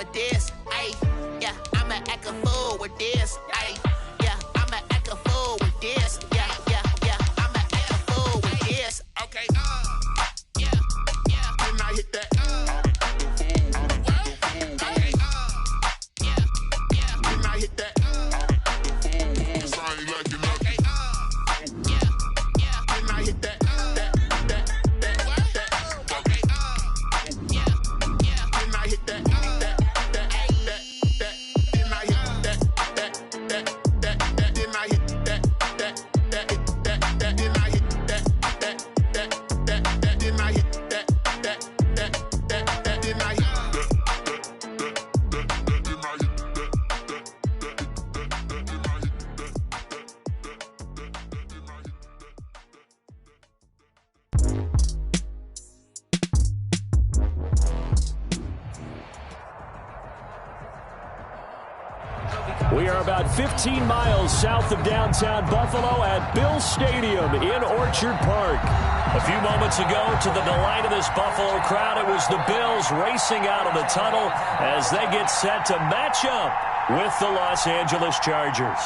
for this. Ay, yeah, I'ma act a fool with this. Ay, yeah, I'ma act a fool with this. Yeah, yeah, yeah, I'ma act a fool with this. Okay, yeah, yeah. Then I hit that. Okay, yeah, yeah. Then I hit that. We are about 15 miles south of downtown Buffalo at Bills Stadium in Orchard Park. A few moments ago, to the delight of this Buffalo crowd, it was the Bills racing out of the tunnel as they get set to match up with the Los Angeles Chargers.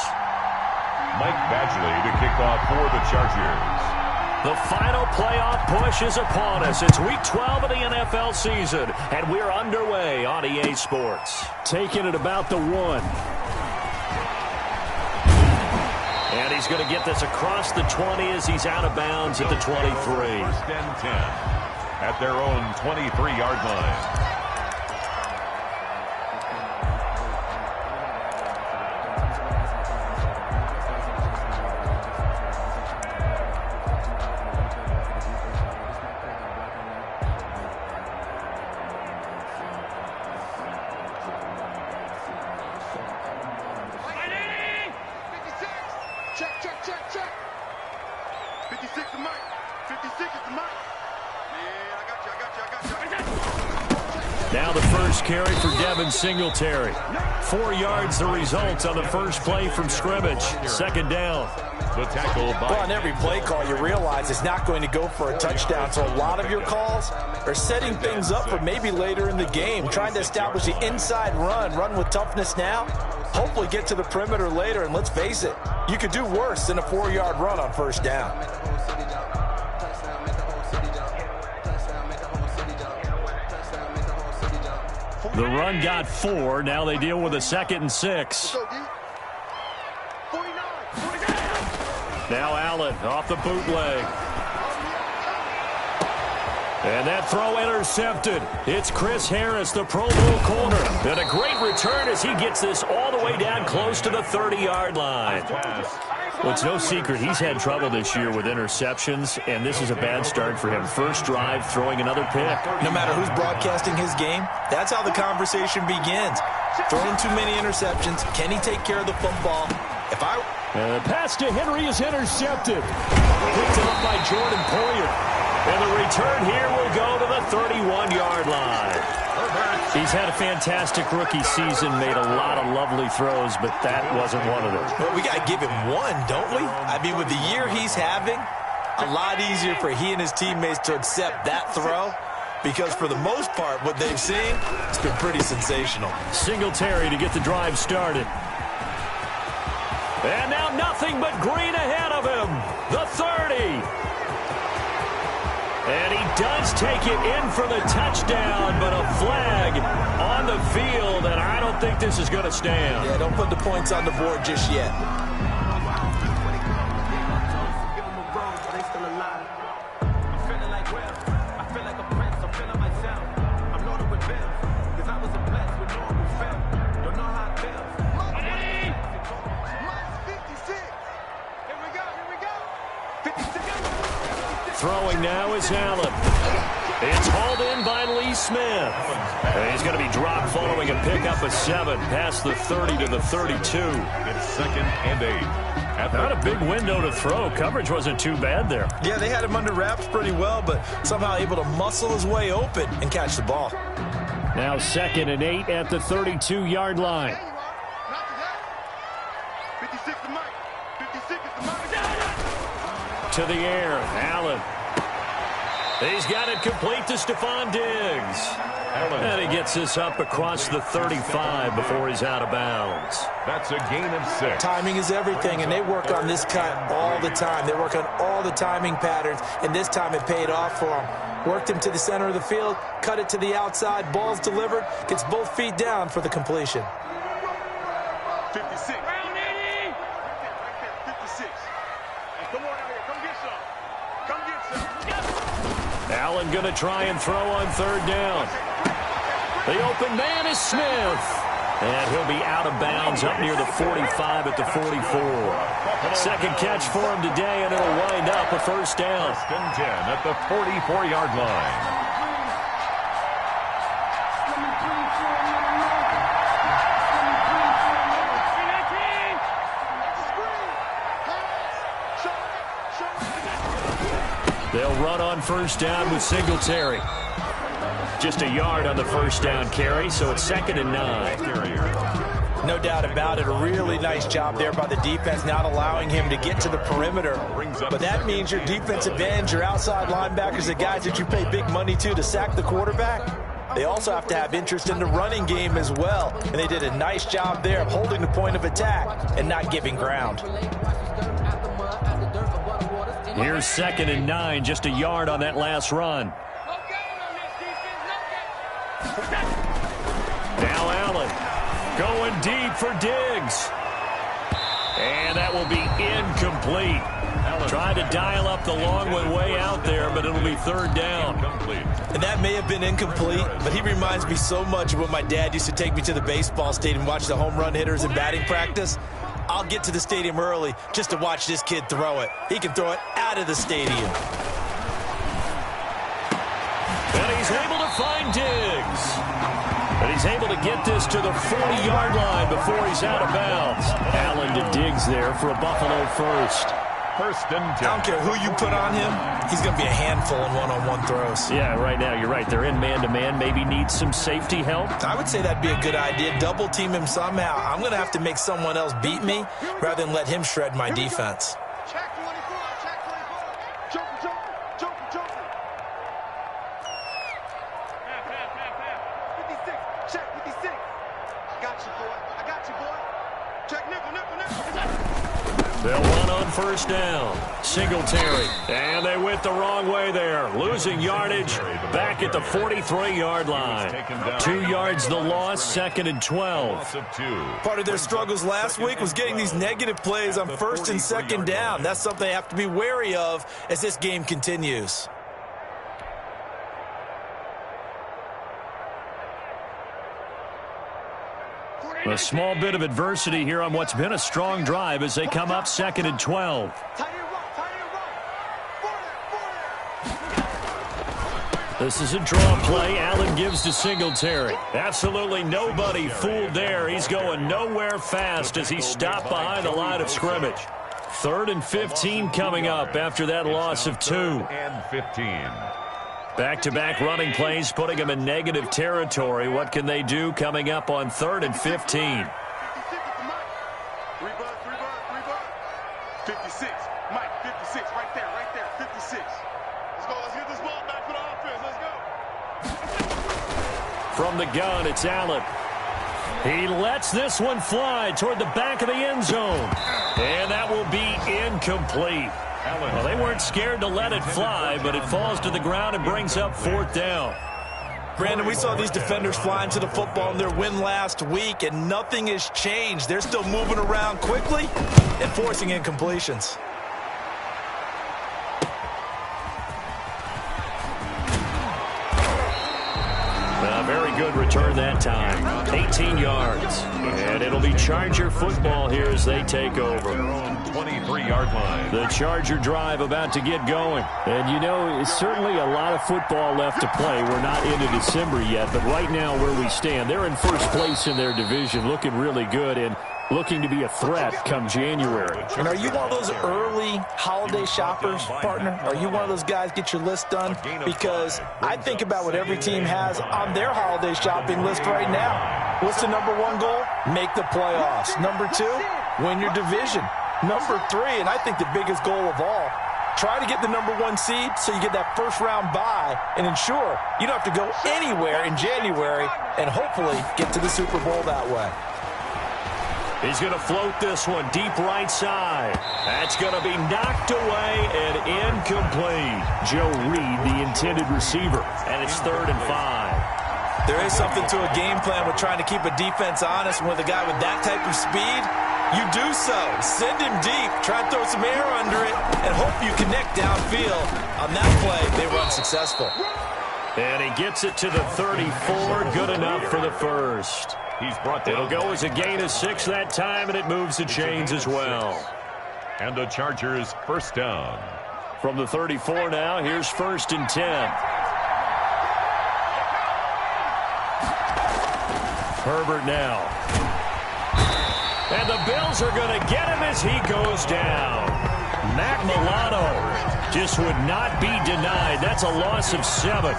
Mike Badgley to kick off for the Chargers. The final playoff push is upon us. It's Week 12 of the NFL season, and we're underway on EA Sports. Taking it about the 1. And he's going to get this across the 20 as he's out of bounds at the 23. First and 10 at their own 23-yard line. Now the first carry for Devin Singletary. 4 yards the result on the first play from scrimmage. Second down. The tackle by... Well, on every play call, you realize it's not going to go for a touchdown. So a lot of your calls are setting things up for maybe later in the game, trying to establish the inside run with toughness now, hopefully get to the perimeter later. And let's face it, you could do worse than a 4-yard run on first down. The run got 4. Now they deal with a 2nd and 6. Now Allen off the bootleg. And that throw intercepted. It's Chris Harris, the Pro Bowl corner. And a great return as he gets this all the way down close to the 30-yard line. Well, it's no secret he's had trouble this year with interceptions, and this is a bad start for him. First drive, throwing another pick. No matter who's broadcasting his game, that's how the conversation begins. Throwing too many interceptions. Can he take care of the football? And the pass to Henry is intercepted. Picked up by Jordan Poyer. And the return here will go to the 31-yard line. He's had a fantastic rookie season, made a lot of lovely throws, but that wasn't one of them. Well, we got to give him one, don't we? I mean, with the year he's having, a lot easier for he and his teammates to accept that throw, because for the most part, what they've seen, it's been pretty sensational. Singletary to get the drive started. And now nothing but green ahead of him. The 30. And he does take it in for the touchdown, but a flag on the field, and I don't think this is going to stand. Yeah, don't put the points on the board just yet. Throwing now is Allen. It's hauled in by Lee Smith. And he's going to be dropped following a pickup of 7 past the 30 to the 32. It's 2nd and 8. Not a big window to throw. Coverage wasn't too bad there. Yeah, they had him under wraps pretty well, but somehow able to muscle his way open and catch the ball. Now 2nd and 8 at the 32-yard line. To the air, Allen. He's got it complete to Stephon Diggs. And he gets this up across the 35 before he's out of bounds. That's a gain of 6. Timing is everything, and they work on this cut all the time. They work on all the timing patterns, and this time it paid off for him. Worked him to the center of the field, cut it to the outside, ball's delivered, gets both feet down for the completion. 56. Round 80. 56. Come on out here. Come get some. Come get some. Allen going to try and throw on third down. The open man is Smith. And he'll be out of bounds up near the 45 at the 44. Second catch for him today, and it'll wind up a first down. First and 10 at the 44-yard line. They'll run on first down with Singletary. Just a yard on the first down carry, so it's 2nd and 9. No doubt about it. A really nice job there by the defense, not allowing him to get to the perimeter. But that means your defensive ends, your outside linebackers, the guys that you pay big money to sack the quarterback, they also have to have interest in the running game as well. And they did a nice job there of holding the point of attack and not giving ground. Here's 2nd and 9, just a yard on that last run. Now Allen going deep for Diggs. And that will be incomplete. Tried to dial up the long one way out there, but it'll be 3rd down. And that may have been incomplete, but he reminds me so much of when my dad used to take me to the baseball stadium and watch the home run hitters in batting practice. I'll get to the stadium early just to watch this kid throw it. He can throw it out of the stadium. And he's able to find Diggs. And he's able to get this to the 40-yard line before he's out of bounds. Allen to Diggs there for a Buffalo first. First and 10. I don't care who you put on him. He's going to be a handful in one-on-one throws. Yeah, right now you're right. They're in man-to-man. Maybe needs some safety help. I would say that'd be a good idea. Double team him somehow. I'm going to have to make someone else beat me rather than let him shred my defense. Check 24. Check 24. Joker. Half. 56. Check 56. I got you, boy. Check nickel. They'll run on first down. Singletary. And they went the wrong way there. Losing yardage back at the 43-yard line. 2 yards the loss, 2nd and 12. Part of their struggles last week was getting these negative plays on 1st and 2nd down. That's something they have to be wary of as this game continues. A small bit of adversity here on what's been a strong drive as they come up 2nd and 12. This is a draw play. Allen gives to Singletary. Absolutely nobody fooled there. He's going nowhere fast as he stopped behind the line of scrimmage. 3rd and 15 coming up after that loss of 2. And 15. Back-to-back running plays putting them in negative territory. What can they do coming up on 3rd and 15? 56. Mike, 56. Right there. 56. Let's go. Let's get this ball back for the offense. Let's go. From the gun, it's Allen. He lets this one fly toward the back of the end zone. And that will be incomplete. Well, they weren't scared to let it fly, but it falls to the ground and brings up 4th down. Brandon, we saw these defenders fly into the football in their win last week, and nothing has changed. They're still moving around quickly and forcing incompletions. Very good return that time. 18 yards. And it'll be Charger football here as they take over. Their own 23-yard line. The Charger drive about to get going. And, you know, it's certainly a lot of football left to play. We're not into December yet, but right now where we stand, they're in first place in their division, looking really good and looking to be a threat come January. And are you one of those early holiday shoppers, partner? Are you one of those guys get your list done? Because I think about what every team has on their holiday shopping list right now. What's the number 1 goal? Make the playoffs. Number 2, win your division. Number 3, and I think the biggest goal of all, Try to get the #1 seed so you get that first-round bye and ensure you don't have to go anywhere in January and hopefully get to the Super Bowl that way. He's going to float this one deep right side. That's going to be knocked away and incomplete. Joe Reed, the intended receiver, and it's 3rd and 5. There is something to a game plan with trying to keep a defense honest. With a guy with that type of speed, you do so. Send him deep, try and throw some air under it, and hope you connect downfield. On that play, they were unsuccessful. And he gets it to the 34, good enough for the first. He's brought down. It'll go as a gain of 6 that time, and it moves the chains as well. And the Chargers first down. From the 34 now, here's 1st and 10. Herbert now. And the Bills are going to get him as he goes down. Matt Milano just would not be denied. That's a loss of 7.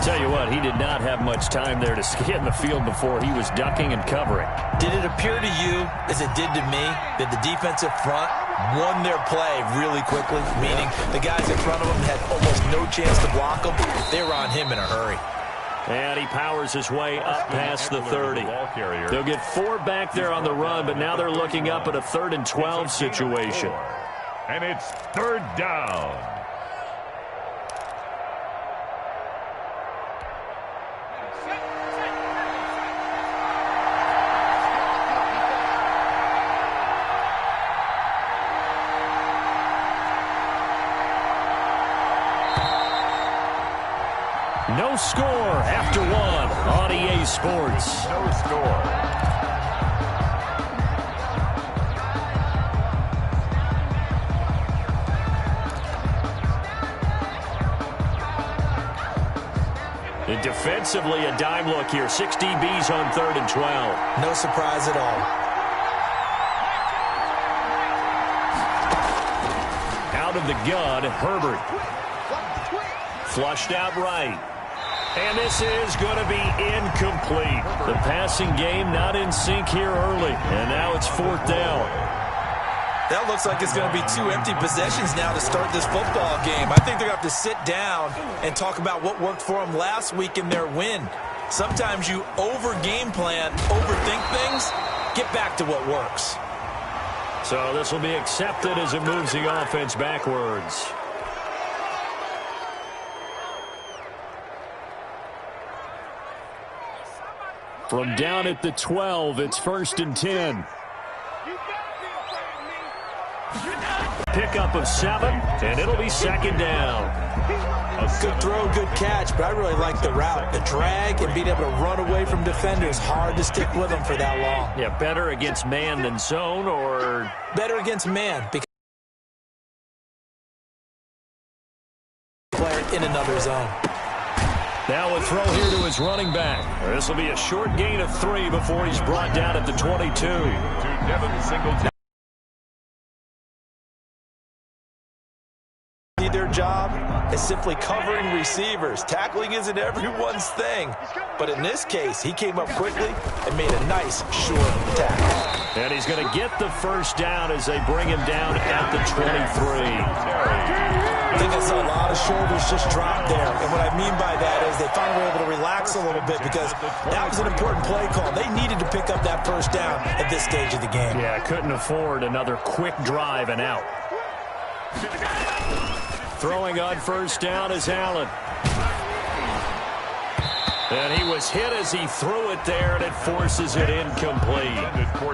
Tell you what, he did not have much time there to scan the field before he was ducking and covering. Did it appear to you, as it did to me, that the defensive front won their play really quickly? Meaning the guys in front of them had almost no chance to block him. They were on him in a hurry. And he powers his way up past the 30. They'll get 4 back there on the run, but now they're looking up at a 3rd and 12 situation. And it's 3rd down. No score after 1 on EA Sports. No score. And defensively, a dime look here. 6 DBs on 3rd and 12. No surprise at all. Out of the gun, Herbert. Flushed out right. And this is going to be incomplete. The passing game not in sync here early. And now it's 4th down. That looks like it's going to be 2 empty possessions now to start this football game. I think they're going to have to sit down and talk about what worked for them last week in their win. Sometimes you over-game plan, overthink things, get back to what works. So this will be accepted as it moves the offense backwards. From down at the 12, it's 1st and 10. Pickup of 7, and it'll be 2nd down. A good throw, good catch, but I really like the route. The drag and being able to run away from defenders, hard to stick with them for that long. Yeah, better against man than zone, or? Better against man, because player in another zone. Now a throw here to his running back. This will be a short gain of 3 before he's brought down at the 22. To Devin Singletary. Their job is simply covering receivers. Tackling isn't everyone's thing. But in this case, he came up quickly and made a nice short tackle. And he's going to get the first down as they bring him down at the 23. I think I saw a lot of shoulders just drop there. And what I mean by that is they finally were able to relax a little bit because that was an important play call. They needed to pick up that first down at this stage of the game. Yeah, couldn't afford another quick drive and out. Throwing on first down is Allen. And he was hit as he threw it there, and it forces it incomplete.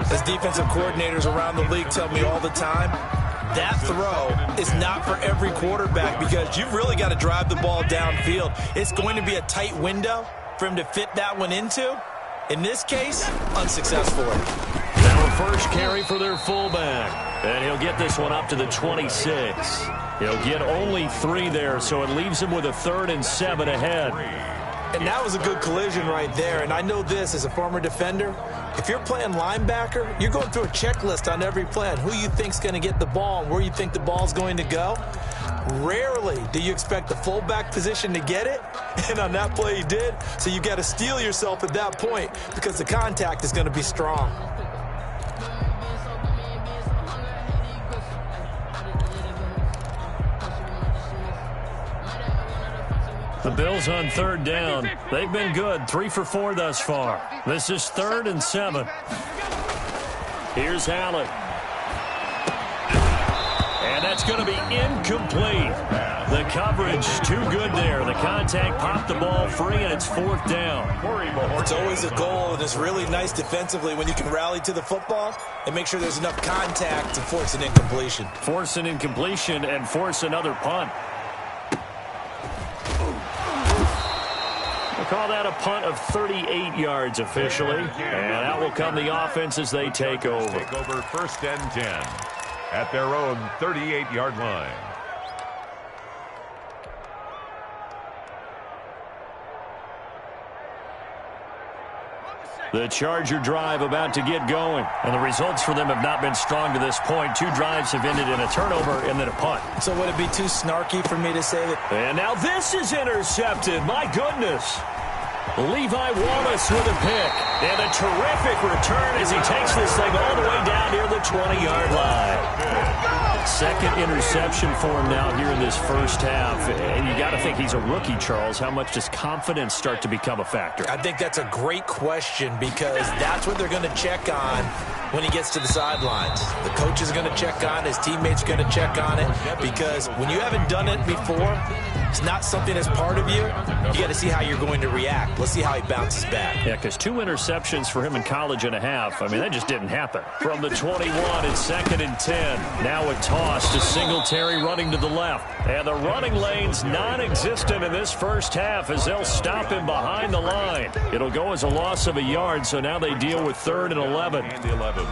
As defensive coordinators around the league tell me all the time, that throw is not for every quarterback because you've really got to drive the ball downfield. It's going to be a tight window for him to fit that one into. In this case, unsuccessfully. Now a first carry for their fullback. And he'll get this one up to the 26. He'll get only 3 there, so it leaves him with a 3rd and 7 ahead. And that was a good collision right there. And I know this as a former defender. If you're playing linebacker, you're going through a checklist on every play on who you think's going to get the ball and where you think the ball's going to go. Rarely do you expect the fullback position to get it. And on that play he did. So you got to steel yourself at that point because the contact is going to be strong. The Bills on third down. They've been good, 3 for 4 thus far. This is 3rd and 7. Here's Allen. And that's going to be incomplete. The coverage too good there. The contact popped the ball free, and it's 4th down. It's always a goal, and it's really nice defensively when you can rally to the football and make sure there's enough contact to force an incompletion. Force an incompletion and force another punt. We'll call that a punt of 38 yards officially. And out will come the offense as they take over. Take over 1st and 10 at their own 38-yard line. The Charger drive about to get going. And the results for them have not been strong to this point. 2 drives have ended in a turnover and then a punt. So would it be too snarky for me to say that? And now this is intercepted. My goodness. Levi Wallace with a pick. And a terrific return as he takes this thing all the way down near the 20-yard line. Second interception for him now here in this first half. And you got to think he's a rookie, Charles. How much does confidence start to become a factor? I think that's a great question because that's what they're going to check on when he gets to the sidelines. The coach is going to check on, his teammates are going to check on it because when you haven't done it before, it's not something that's part of you. You got to see how you're going to react. Let's see how he bounces back. Yeah, because 2 interceptions for him in college and a half. I mean, that just didn't happen. From the 21, it's 2nd and 10. Now a toss to Singletary running to the left. And the running lane's non-existent in this first half as they'll stop him behind the line. It'll go as a loss of a yard, so now they deal with 3rd and 11. And 11.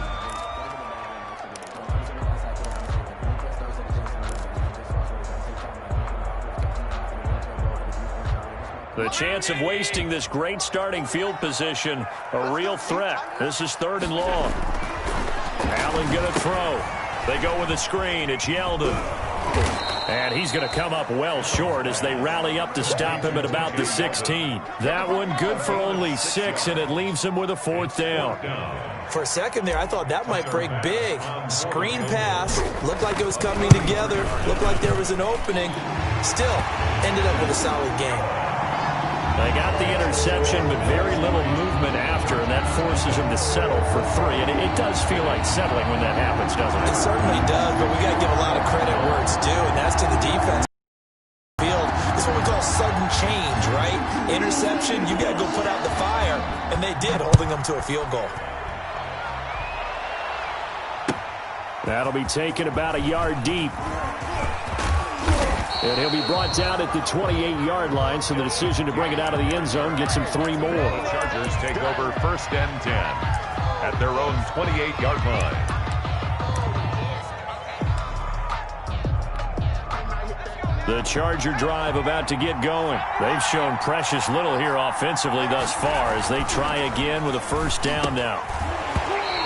The chance of wasting this great starting field position, a real threat. This is 3rd and long. Allen going to throw. They go with a screen. It's Yeldon. And he's going to come up well short as they rally up to stop him at about the 16. That one good for only 6, and it leaves him with a 4th down. For a second there, I thought that might break big. Screen pass. Looked like it was coming together. Looked like there was an opening. Still, ended up with a solid game. They got the interception, but very little movement after, and that forces them to settle for 3. And it does feel like settling when that happens, doesn't it? It certainly does, but we got to give a lot of credit where it's due, and that's to the defense. It's what we call sudden change, right? Interception, you got to go put out the fire, and they did, holding them to a field goal. That'll be taken about a yard deep. And he'll be brought down at the 28-yard line, so the decision to bring it out of the end zone gets him 3 more. The Chargers take over 1st and 10 at their own 28-yard line. The Charger drive about to get going. They've shown precious little here offensively thus far as they try again with a 1st down now.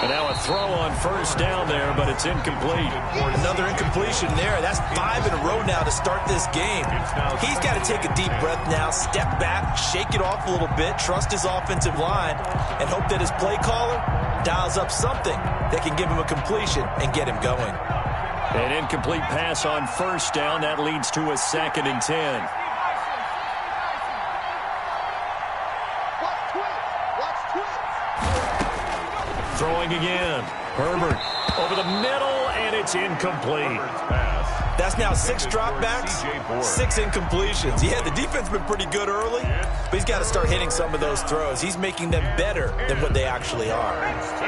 And now a throw on 1st down there, but it's incomplete. Another incompletion there. That's 5 in a row now to start this game. He's got to take a deep breath now, step back, shake it off a little bit, trust his offensive line, and hope that his play caller dials up something that can give him a completion and get him going. An incomplete pass on 1st down. That leads to a 2nd and 10. Throwing again. Herbert over the middle, and it's incomplete. That's now 6 dropbacks, 6 incompletions. Yeah, the defense has been pretty good early, but he's got to start hitting some of those throws. He's making them better than what they actually are.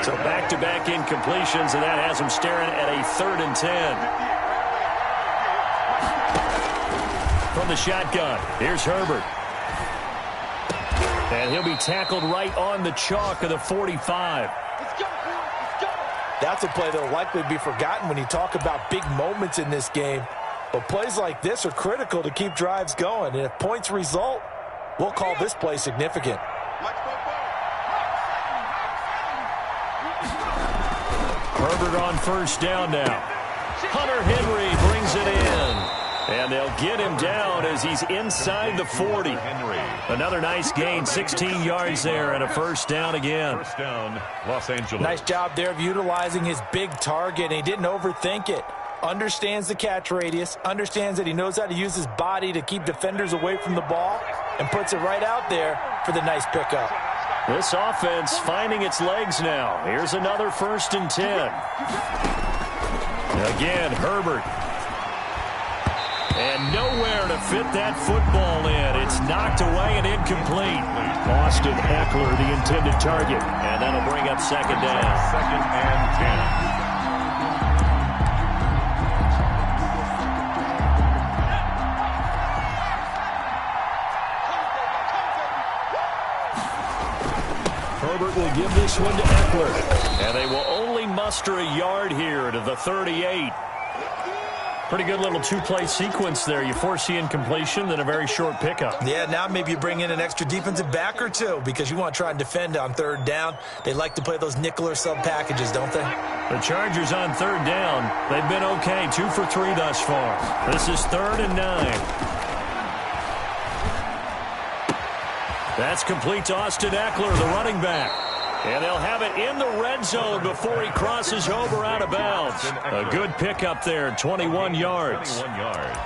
So back-to-back incompletions, and that has him staring at a 3rd and 10. From the shotgun, here's Herbert. And he'll be tackled right on the chalk of the 45. That's a play that will likely be forgotten when you talk about big moments in this game. But plays like this are critical to keep drives going. And if points result, we'll call this play significant. Herbert on 1st down now. Hunter Henry brings it in. And they'll get him down as he's inside the 40. Another nice gain, 16 yards there, and a 1st down again. 1st down, Los Angeles. Nice job there of utilizing his big target. He didn't overthink it. understands the catch radius, understands that he knows how to use his body to keep defenders away from the ball, and puts it right out there for the nice pickup. This offense finding its legs now. Here's another 1st and 10. Again, Herbert. And nowhere to fit that football in. It's knocked away and incomplete. Austin Eckler, the intended target. And that'll bring up 2nd down. 2nd and 10. Herbert will give this one to Eckler. And they will only muster a yard here to the 38. Pretty good little two-play sequence there. You force the incompletion, then a very short pickup. Yeah, now maybe you bring in an extra defensive back or two because you want to try and defend on 3rd down. They like to play those nickel or sub packages, don't they? The Chargers on 3rd down. They've been okay, 2 for 3 thus far. This is 3rd and 9. That's complete to Austin Eckler, the running back. And they'll have it in the red zone before he crosses over out of bounds. A good pickup there, 21 yards.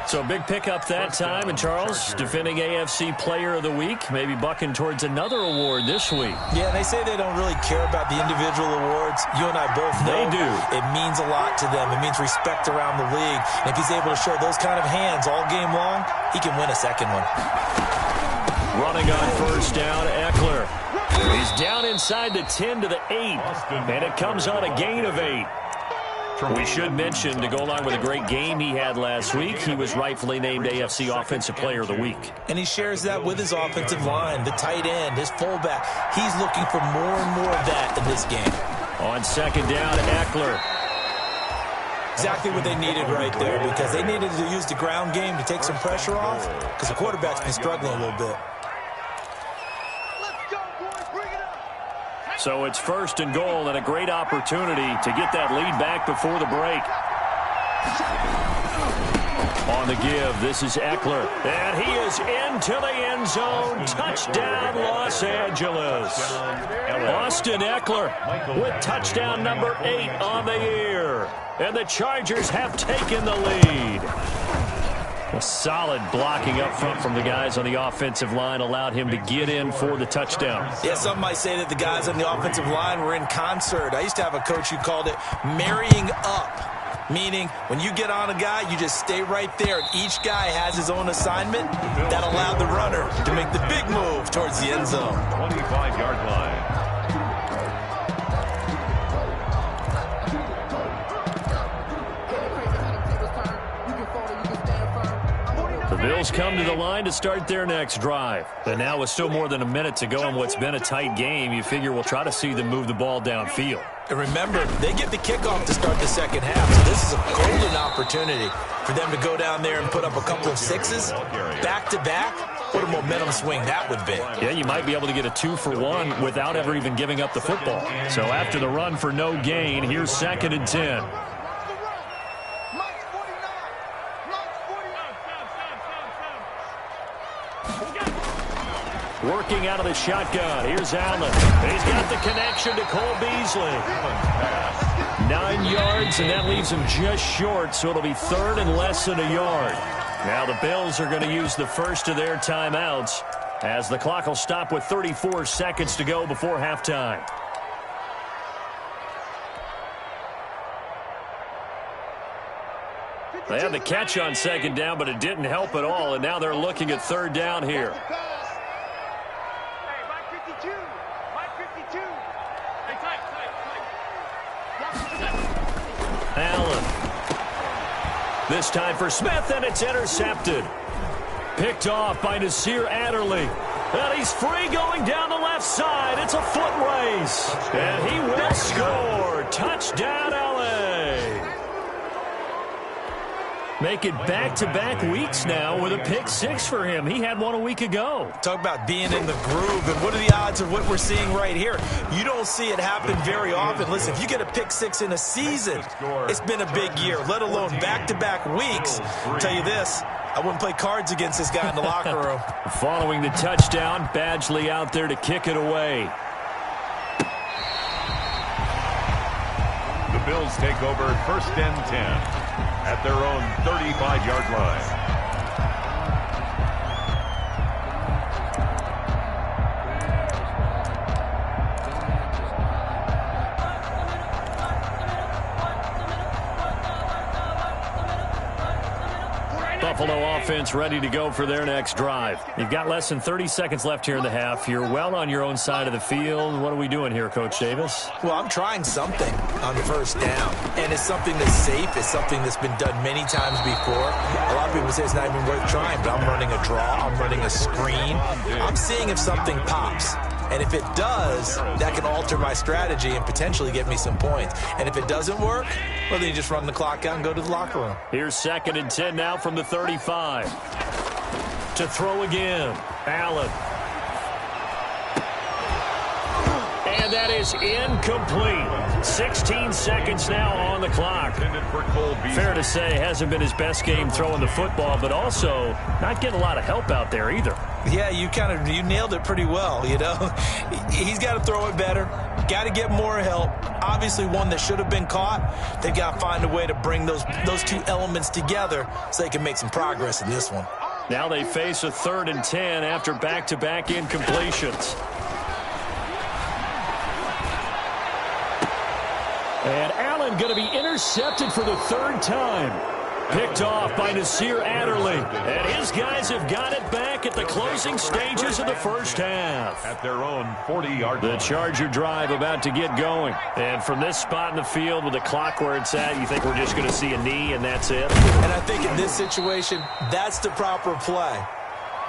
So a big pickup that time. And Charles, defending AFC Player of the Week, maybe bucking towards another award this week. Yeah, they say they don't really care about the individual awards. You and I both know they do. It means a lot to them. It means respect around the league. And if he's able to show those kind of hands all game long, he can win a second one. Running on 1st down, Eckler. He's down inside the 10 to the 8, and it comes on a gain of 8. We should mention, to go along with a great game he had last week, he was rightfully named AFC Offensive Player of the Week. And he shares that with his offensive line, the tight end, his fullback. He's looking for more and more of that in this game. On 2nd down, Eckler. Exactly what they needed right there, because they needed to use the ground game to take some pressure off, because the quarterback's been struggling a little bit. So it's 1st and goal, and a great opportunity to get that lead back before the break. On the give, this is Eckler. And he is into the end zone. Touchdown, Los Angeles. Austin Eckler with touchdown number 8 on the year. And the Chargers have taken the lead. A solid blocking up front from the guys on the offensive line allowed him to get in for the touchdown. Yeah, some might say that the guys on the offensive line were in concert. I used to have a coach who called it marrying up, meaning when you get on a guy, you just stay right there, and each guy has his own assignment. That allowed the runner to make the big move towards the end zone. 25-yard line. The Bills come to the line to start their next drive. And now with still more than a minute to go in what's been a tight game, you figure we'll try to see them move the ball downfield. And remember, they get the kickoff to start the second half, so this is a golden opportunity for them to go down there and put up a couple of sixes back-to-back. What a momentum swing that would be. Yeah, you might be able to get a 2-for-1 without ever even giving up the football. So after the run for no gain, here's 2nd and 10. Working out of the shotgun. Here's Allen. He's got the connection to Cole Beasley. 9 yards, and that leaves him just short, so it'll be 3rd and less than a yard. Now the Bills are going to use the first of their timeouts as the clock will stop with 34 seconds to go before halftime. They had the catch on 2nd down, but it didn't help at all, and now they're looking at 3rd down here. Allen. This time for Smith, and it's intercepted. Picked off by Nasir Adderley. And he's free going down the left side. It's a foot race. And he will score. Touchdown, LA. Make it back-to-back weeks now with a pick 6 for him. He had one a week ago. Talk about being in the groove, and what are the odds of what we're seeing right here? You don't see it happen very often. Listen, if you get a pick 6 in a season, it's been a big year, let alone back-to-back weeks. I'll tell you this, I wouldn't play cards against this guy in the locker room. Following the touchdown, Badgley out there to kick it away. The Bills take over 1st and 10. at their own 35-yard line. Buffalo offense ready to go for their next drive. You've got less than 30 seconds left here in the half. You're well on your own side of the field. What are we doing here, Coach Davis? Well, I'm trying something on first down, and it's something that's safe. It's something that's been done many times before. A lot of people say it's not even worth trying, but I'm running a draw. I'm running a screen. I'm seeing if something pops. And if it does, that can alter my strategy and potentially get me some points. And if it doesn't work, well, then you just run the clock out and go to the locker room. Here's 2nd and 10 now from the 35. To throw again, Allen. And that is incomplete. 16 seconds now on the clock. Fair to say, hasn't been his best game throwing the football, but also not getting a lot of help out there either. Yeah, you nailed it pretty well, you know. He's got to throw it better. Got to get more help. Obviously one that should have been caught. They've got to find a way to bring those two elements together so they can make some progress in this one. Now they face a 3rd and 10 after back-to-back incompletions. And Allen going to be intercepted for the 3rd time. Picked off by Nasir Adderley. And his guys have got it back at the closing stages of the first half. At their own 40-yard line. The Charger drive about to get going. And from this spot in the field with the clock where it's at, you think we're just going to see a knee and that's it? And I think in this situation, that's the proper play.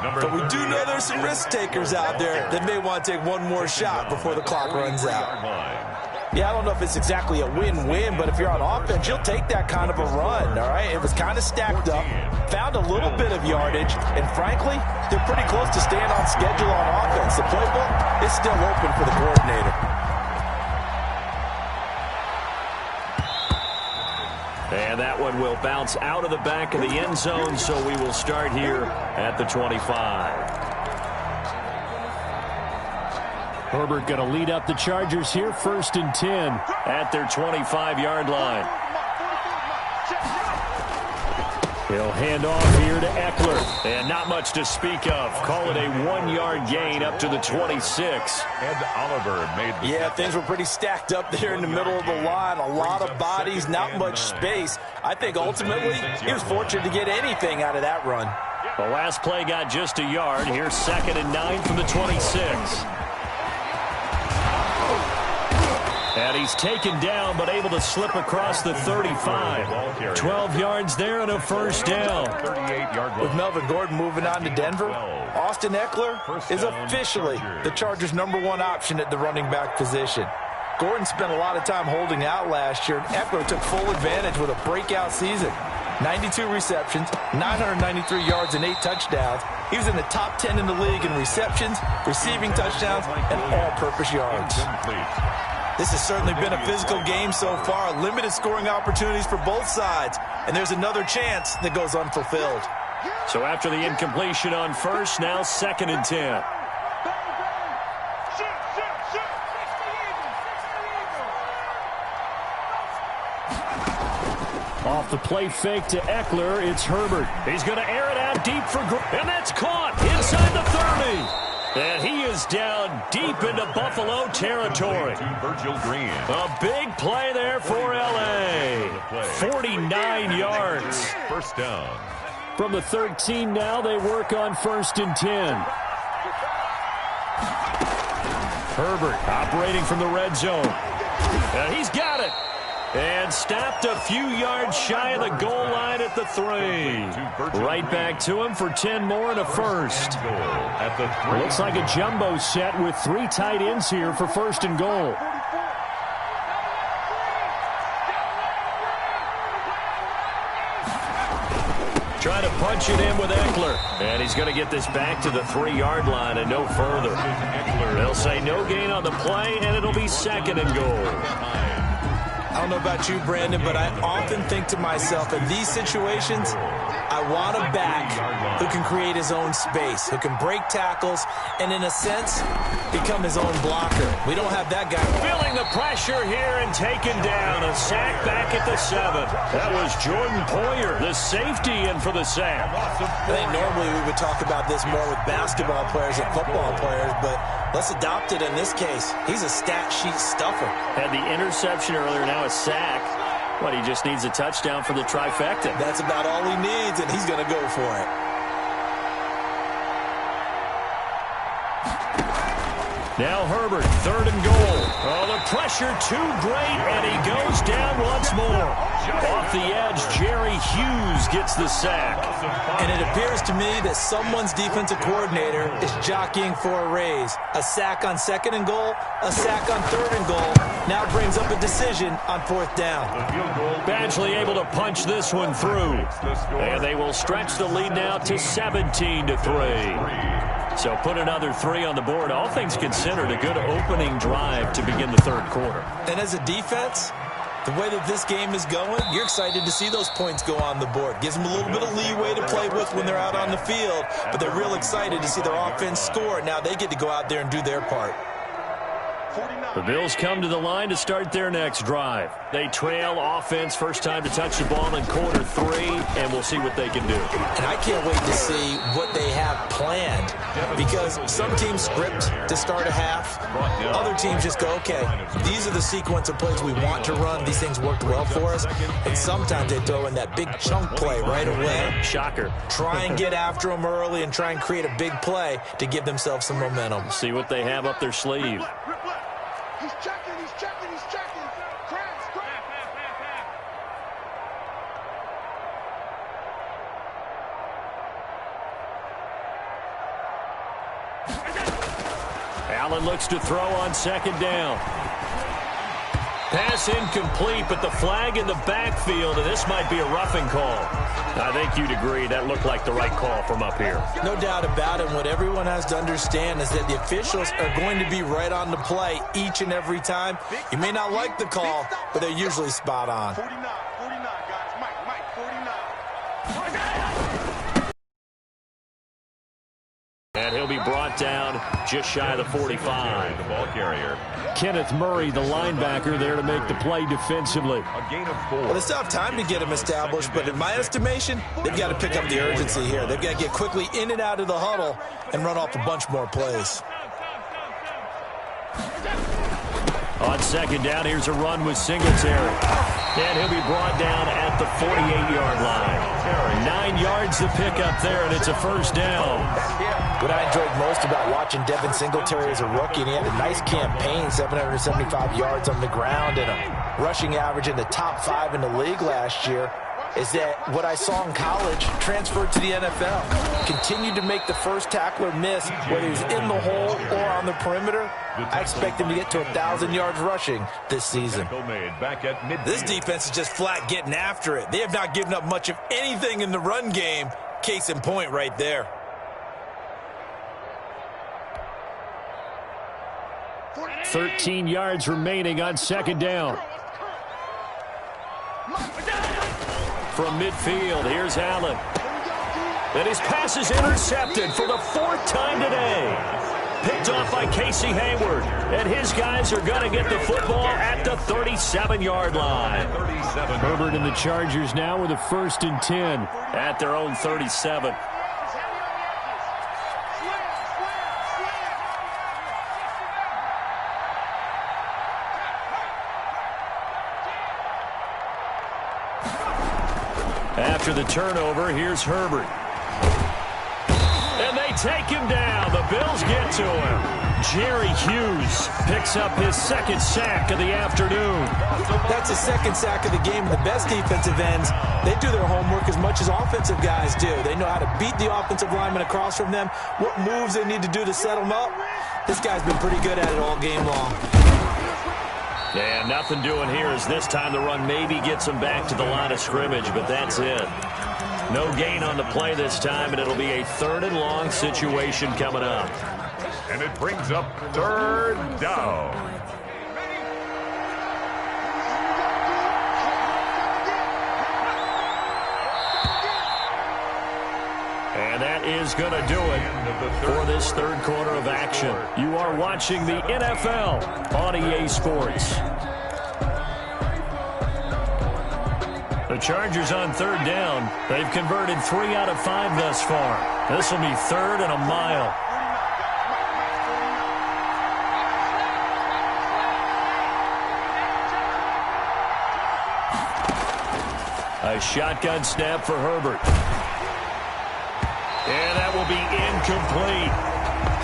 But we do know there's some risk takers out there that may want to take one more shot before the clock runs out. Yeah, I don't know if it's exactly a win-win, but if you're on offense, you'll take that kind of a run, all right? It was kind of stacked up, found a little bit of yardage, and frankly, they're pretty close to staying on schedule on offense. The playbook is still open for the coordinator. And that one will bounce out of the back of the end zone, so we will start here at the 25. Herbert going to lead up the Chargers here, 1st and 10 at their 25-yard line. He'll hand off here to Eckler. And not much to speak of. Call it a 1-yard gain up to the 26. Ed Oliver made the Yeah, things were pretty stacked up there in the middle of the line. A lot of bodies, not much space. I think ultimately he was fortunate to get anything out of that run. The last play got just a yard. Here's 2nd and 9 from the 26. And he's taken down, but able to slip across the 35. 12 yards there and a first down. With Melvin Gordon moving on to Denver, Austin Eckler is officially the Chargers' #1 option at the running back position. Gordon spent a lot of time holding out last year, and Eckler took full advantage with a breakout season. 92 receptions, 993 yards, and 8 touchdowns. He was in the top 10 in the league in receptions, receiving touchdowns, and all-purpose yards. This has certainly been a physical game so far. Limited scoring opportunities for both sides. And there's another chance that goes unfulfilled. So after the incompletion on first, now 2nd and 10. Off the play fake to Eckler, it's Herbert. He's going to air it out deep for and that's caught inside the 30. And he is down deep into Buffalo territory. A big play there for L.A. 49 yards. First down. From the 13 now, they work on 1st and 10. Herbert operating from the red zone. And he's got it. And stopped a few yards shy of the goal line at the 3. Right back to him for 10 more and a first. Looks like a jumbo set with 3 tight ends here for 1st and goal. Trying to punch it in with Eckler. And he's going to get this back to the 3-yard line and no further. They'll say no gain on the play, and it'll be 2nd and goal. I don't know about you, Brandon, but I often think to myself, in these situations, I want a back who can create his own space, who can break tackles, and in a sense, become his own blocker. We don't have that guy. Feeling the pressure here and taken down. A sack back at the 7. That was Jordan Poyer, the safety, in for the sack. I think normally we would talk about this more with basketball players and football players, but let's adopt it in this case. He's a stat sheet stuffer. Had the interception earlier, now a sack. What, he just needs a touchdown for the trifecta. That's about all he needs, and he's going to go for it. Now Herbert, 3rd and goal. Oh, the pressure too great, and he goes down once more. Off the edge, Jerry Hughes gets the sack. And it appears to me that someone's defensive coordinator is jockeying for a raise. A sack on 2nd and goal, a sack on 3rd and goal. Now brings up a decision on 4th down. Badgley able to punch this one through. And they will stretch the lead now to 17-3. So put another 3 on the board. All things considered, a good opening drive to begin the 3rd quarter. And as a defense, the way that this game is going, you're excited to see those points go on the board. Gives them a little bit of leeway to play with when they're out on the field, but they're real excited to see their offense score. Now they get to go out there and do their part. The Bills come to the line to start their next drive. They trail offense, first time to touch the ball in quarter 3, and we'll see what they can do. And I can't wait to see what they have planned, because some teams script to start a half. Other teams just go, okay, these are the sequence of plays we want to run. These things worked well for us. And sometimes they throw in that big chunk play right away. Shocker. Try and get after them early and try and create a big play to give themselves some momentum. See what they have up their sleeve. He's checking, he's checking, he's checking. Crash, crash. Allen looks to throw on 2nd down. Pass incomplete, but the flag in the backfield, and this might be a roughing call. I think you'd agree that looked like the right call from up here. No doubt about it. What everyone has to understand is that the officials are going to be right on the play each and every time. You may not like the call, but they're usually spot on. 49, guys. Mike, 49. And he'll be brought down just shy of the 45. The ball carrier. Kenneth Murray, the linebacker, there to make the play defensively. A gain of 4. Well, they still have time to get him established, but in my estimation, they've got to pick up the urgency here. They've got to get quickly in and out of the huddle and run off a bunch more plays. On 2nd down, here's a run with Singletary. And he'll be brought down at the 48-yard line. 9 yards to pick up there, and it's a 1st down. What I enjoyed most about watching Devin Singletary as a rookie, and he had a nice campaign, 775 yards on the ground and a rushing average in the top 5 in the league last year, is that what I saw in college transferred to the NFL. Continued to make the first tackler miss, whether he's in the hole or on the perimeter. I expect him to get to 1,000 yards rushing this season. This defense is just flat getting after it. They have not given up much of anything in the run game. Case in point right there. 13 yards remaining on 2nd down. From midfield, here's Allen. And his pass is intercepted for the 4th time today. Picked off by Casey Hayward. And his guys are going to get the football at the 37-yard line. Herbert and the Chargers now with a 1st and 10 at their own 37. After the turnover, here's Herbert. And they take him down. The Bills get to him. Jerry Hughes picks up his 2nd sack of the afternoon. That's the 2nd sack of the game. The best defensive ends, they do their homework as much as offensive guys do. They know how to beat the offensive lineman across from them, what moves they need to do to set them up. This guy's been pretty good at it all game long. Yeah, nothing doing here as this time the run maybe gets them back to the line of scrimmage, but that's it. No gain on the play this time, and it'll be a 3rd and long situation coming up. And it brings up 3rd down. And that is going to do it for this third quarter of action. You are watching the NFL on EA Sports. The Chargers on third down. They've converted 3 out of 5 thus far. This will be third and a mile. A shotgun snap for Herbert. And that will be incomplete.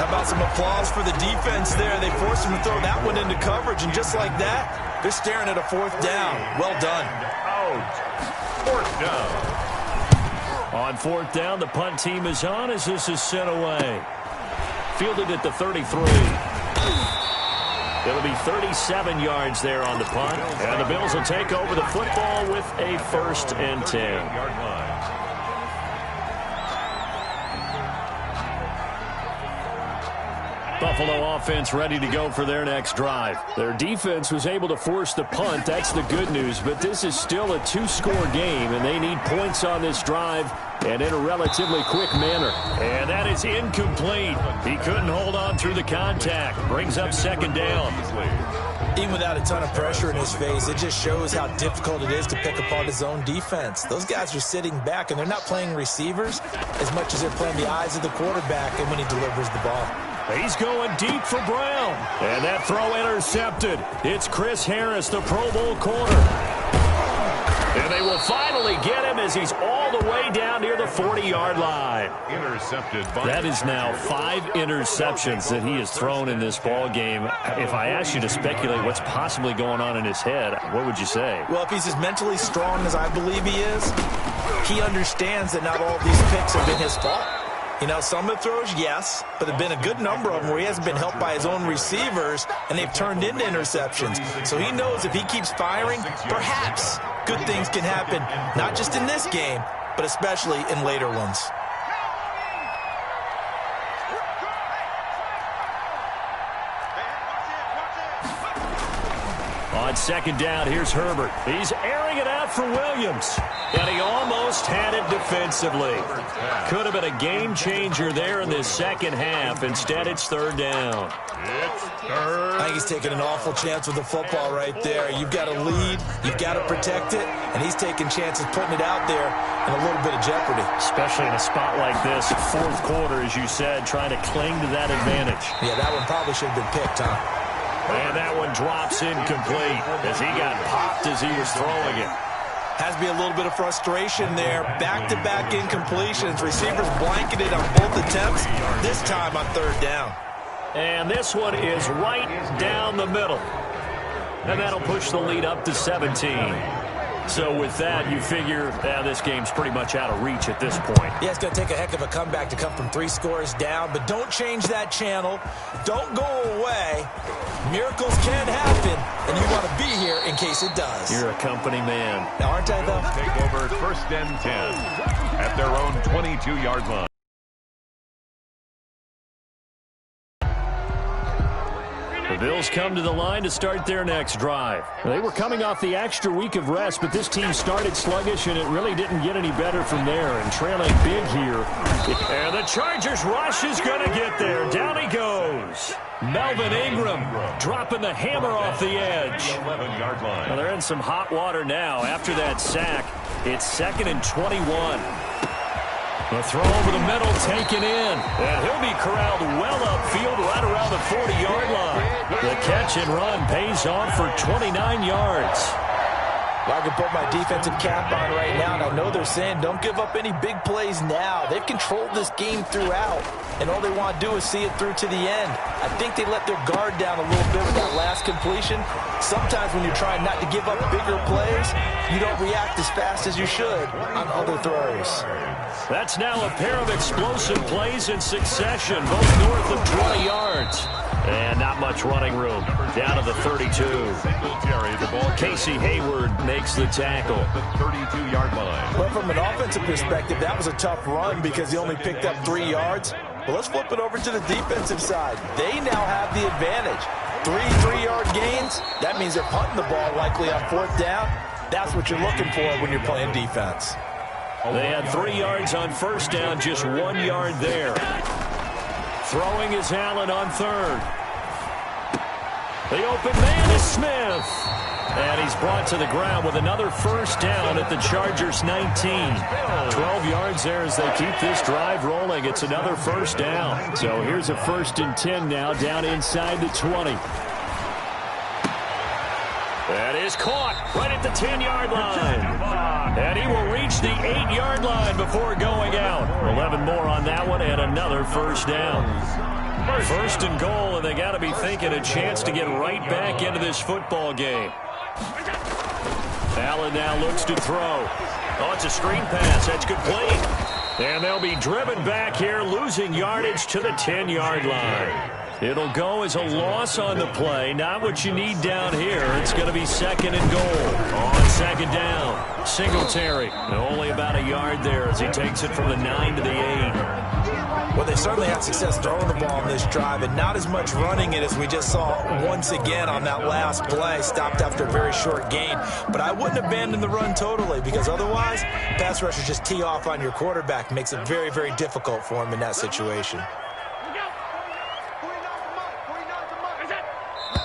How about some applause for the defense there? They forced him to throw that one into coverage, and just like that, they're staring at a fourth down. Well done. Out. Fourth down. On fourth down, the punt team is on as this is sent away. Fielded at the 33. It'll be 37 yards there on the punt. And the Bills will take over the football with a 1st and 10. Buffalo offense ready to go for their next drive. Their defense was able to force the punt. That's the good news. But this is still a 2-score game, and they need points on this drive and in a relatively quick manner. And that is incomplete. He couldn't hold on through the contact. Brings up 2nd down. Even without a ton of pressure in his face, it just shows how difficult it is to pick apart his own defense. Those guys are sitting back, and they're not playing receivers as much as they're playing the eyes of the quarterback and when he delivers the ball. He's going deep for Brown. And that throw intercepted. It's Chris Harris, the Pro Bowl corner. And they will finally get him as he's all the way down near the 40-yard line. Intercepted. That is now 5 interceptions that he has thrown in this ball game. If I asked you to speculate what's possibly going on in his head, what would you say? Well, if he's as mentally strong as I believe he is, he understands that not all of these picks have been his fault. You know, some of the throws, yes, but there have been a good number of them where he hasn't been helped by his own receivers, and they've turned into interceptions. So he knows if he keeps firing, perhaps good things can happen, not just in this game, but especially in later ones. On 2nd down, here's Herbert. He's airing it out for Williams. And he almost had it defensively. Could have been a game changer there in this second half. Instead, it's 3rd down. I think he's taking an awful chance with the football right there. You've got to lead, you've got to protect it, and he's taking chances putting it out there in a little bit of jeopardy. Especially in a spot like this, 4th quarter, as you said, trying to cling to that advantage. Yeah, that one probably should have been picked, huh? And that one drops incomplete as he got popped as he was throwing it. Has to be a little bit of frustration there. Back-to-back incompletions. Receivers blanketed on both attempts, this time on 3rd down. And this one is right down the middle. And that'll push the lead up to 17. So with that, you figure this game's pretty much out of reach at this point. Yeah, it's going to take a heck of a comeback to come from 3 scores down, but don't change that channel. Don't go away. Miracles can happen, and you want to be here in case it does. You're a company man. Now, aren't I, though? Take over 1st and 10 at their own 22-yard line. The Bills come to the line to start their next drive. They were coming off the extra week of rest, but this team started sluggish, and it really didn't get any better from there. And trailing big here. And the Chargers rush is going to get there. Down he goes. Melvin Ingram dropping the hammer off the edge. 11-yard line. Well, they're in some hot water now. After that sack, it's 2nd and 21. The throw over the middle taken in. And he'll be corralled well upfield right around the 40-yard line. The catch and run pays off for 29 yards. Well, I can put my defensive cap on right now, and I know they're saying don't give up any big plays now. They've controlled this game throughout, and all they want to do is see it through to the end. I think they let their guard down a little bit with that last completion. Sometimes when you're trying not to give up bigger plays, you don't react as fast as you should on other throws. That's now a pair of explosive plays in succession, both north of 20 yards. And not much running room. Down to the 32. Casey Hayward makes the tackle. The 32-yard line. Well, from an offensive perspective, that was a tough run because he only picked up 3 yards. But let's flip it over to the defensive side. They now have the advantage. 3-3-yard gains. That means they're punting the ball likely on 4th down. That's what you're looking for when you're playing defense. They had 3 yards on first down, just 1 yard there. Throwing is Allen on third. The open man is Smith. And he's brought to the ground with another first down at the Chargers' 19. 12 yards there as they keep this drive rolling. It's another first down. So here's a 1st and 10 now down inside the 20. That is caught right at the 10-yard line. And he will reach the 8-yard line before going out. 11 more on that one and another first down. 1st and goal, and they got to be thinking a chance to get right back into this football game. Allen now looks to throw. Oh, it's a screen pass. That's complete. And they'll be driven back here, losing yardage to the 10-yard line. It'll go as a loss on the play. Not what you need down here. It's going to be 2nd and goal. On 2nd down, Singletary. Only about a yard there as he takes it from the 9 to the 8. Well, they certainly had success throwing the ball in this drive and not as much running it as we just saw once again on that last play. Stopped after a very short gain. But I wouldn't abandon the run totally because otherwise, pass rushers just tee off on your quarterback. Makes it very, very difficult for him in that situation.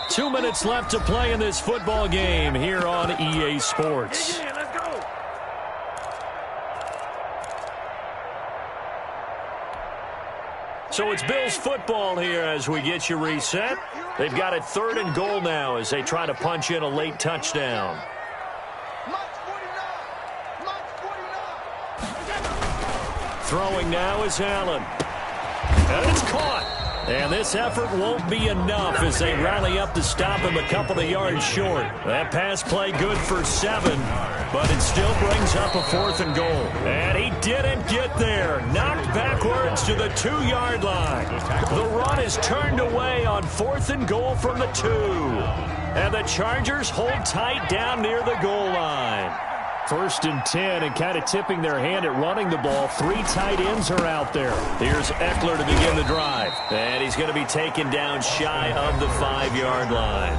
2 minutes left to play in this football game here on EA Sports. So it's Bills football here as we get you reset. They've got it 3rd and goal now as they try to punch in a late touchdown. Throwing now is Allen. And it's caught. And this effort won't be enough as they rally up to stop him a couple of yards short. That pass play good for 7, but it still brings up a 4th and goal. And he didn't get there. Knocked backwards to the 2-yard line. The run is turned away on 4th and goal from the 2. And the Chargers hold tight down near the goal line. 1st and 10, and kind of tipping their hand at running the ball. 3 tight ends are out there. Here's Eckler to begin the drive. And he's going to be taken down shy of the 5-yard line.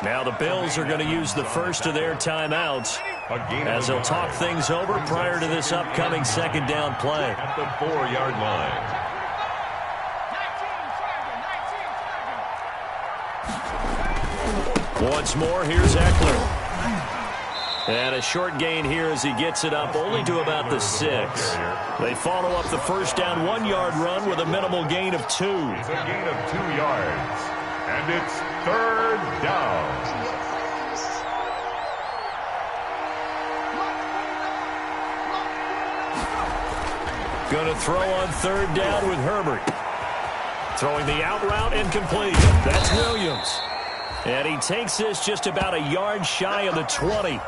Now the Bills are going to use the first of their timeouts as they'll talk things over prior to this upcoming 2nd down play. At the 4-yard line. Once more, here's Eckler. And a short gain here as he gets it up only to about the 6. They follow up the first down 1-yard run with a minimal gain of 2. It's a gain of 2 yards. And it's 3rd down. Going to throw on 3rd down with Herbert. Throwing the out route incomplete. That's Williams. And he takes this just about a yard shy of the 20.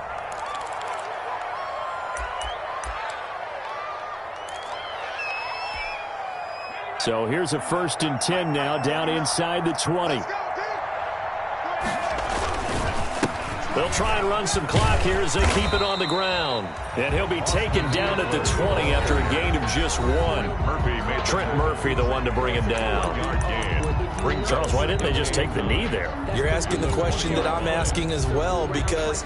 So here's a 1st and 10 now down inside the 20. They'll try and run some clock here as they keep it on the ground. And he'll be taken down at the 20 after a gain of just 1. Trent Murphy, the one to bring him down. Charles, why didn't they just take the knee there? You're asking the question that I'm asking as well, because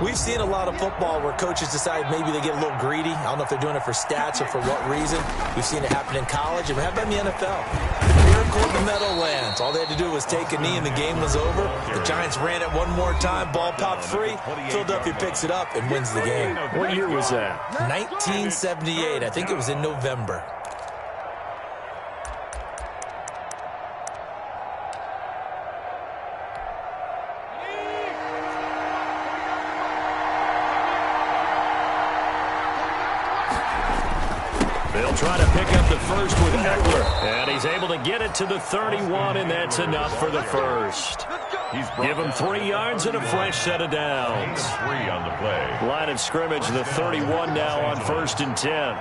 we've seen a lot of football where coaches decide maybe they get a little greedy. I don't know if they're doing it for stats or for what reason. We've seen it happen in college, and we have it in the NFL. Miracle in the Meadowlands. All they had to do was take a knee, and the game was over. The Giants ran it one more time. Ball popped free. Philadelphia picks it up and wins the game. What year was that? 1978. I think it was in November. They'll try to pick up the first with Eckler. And he's able to get it to the 31, and that's enough for the first. Give him 3 yards and a fresh set of downs. 3 on the play. Line of scrimmage, the 31 now on 1st and 10.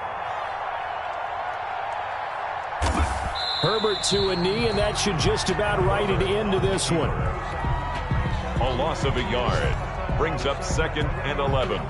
Herbert to a knee, and that should just about write it into this one. A loss of a yard brings up 2nd and 11.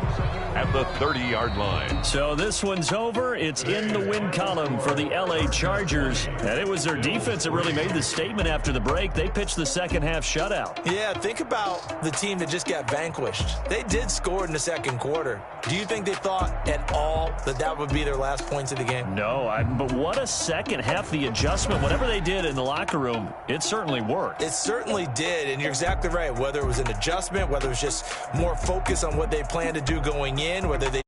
at the 30-yard line. So this one's over. It's in the win column for the L.A. Chargers. And it was their defense that really made the statement after the break. They pitched the second-half shutout. Yeah, think about the team that just got vanquished. They did score in the second quarter. Do you think they thought at all that that would be their last points of the game? No, but what a second half. The adjustment, whatever they did in the locker room, it certainly worked. It certainly did, and you're exactly right. Whether it was an adjustment, whether it was just more focus on what they planned to do going in, whether they